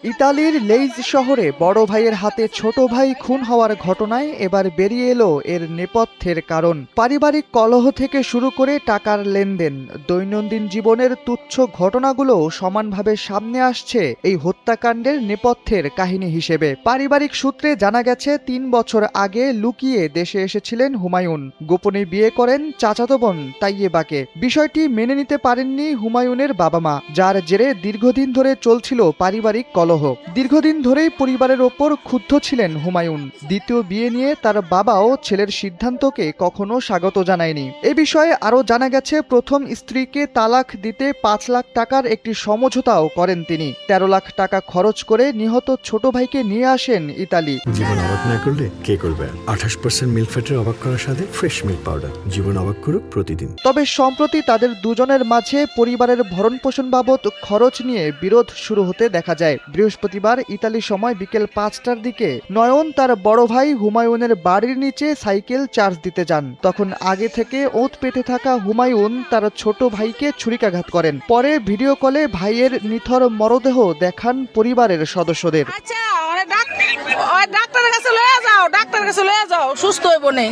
ইতালির লেইজ শহরে বড় ভাইয়ের হাতে ছোট ভাই খুন হওয়ার ঘটনায় এবার বেরিয়ে এলো এর নেপথ্যের কারণ। পারিবারিক কলহ থেকে শুরু করে টাকার লেনদেন, দৈনন্দিন জীবনের তুচ্ছ ঘটনাগুলো সমানভাবে সামনে আসছে এই হত্যাকাণ্ডের নেপথ্যের কাহিনী হিসেবে। পারিবারিক সূত্রে জানা গেছে ৩ বছর আগে লুকিয়ে দেশে এসেছিলেন হুমায়ুন। গোপনে বিয়ে করেন চাচাতো বোন তাইয়েবাকে। বিষয়টি মেনে নিতে পারেননি হুমায়ুনের বাবা মা, যার জেরে দীর্ঘদিন ধরে চলছিল পারিবারিক কলহ। দীর্ঘদিন ধরেই পরিবারের ওপর ক্ষুব্ধ ছিলেন হুমায়ুন। দ্বিতীয় বিয়ে নিয়ে তার বাবাও ছেলের সিদ্ধান্তকে কখনো স্বাগত জানায়নি। এ বিষয়ে আরও জানা গেছে, প্রথম স্ত্রীকে তালাক দিতে ৫ লাখ টাকার একটি সমঝোতাও করেন তিনি। ১৩ লাখ টাকা খরচ করে নিহত ছোট ভাইকে নিয়ে আসেন ইতালি। জীবন অবাক না করলে কে করবে? ২৮% মিল্ক ফ্যাটের অবাক করার সাথে ফ্রেশ মিল্ক পাউডার। জীবন অবাক করুক প্রতিদিন। তবে সম্প্রতি তাদের দুজনের মাঝে পরিবারের ভরণ পোষণ বাবদ খরচ নিয়ে বিরোধ শুরু হতে দেখা যায়। বৃহস্পতিবার ইতালি সময় বিকেল ৫টার দিকে নয়ন তার বড় ভাই হুমায়ুনের বাড়ির নিচে সাইকেল চার্জ দিতে যান। তখন আগে থেকে ওঁত পেতে থাকা হুমায়ুন তার ছোট ভাইকে ছুরিকাঘাত করেন। পরে ভিডিও কলে ভাইয়ের নিথর মরদেহ দেখান পরিবারের সদস্যদের। ডাক্তারের কাছে লয়ে যাও, সুস্থ হইব না।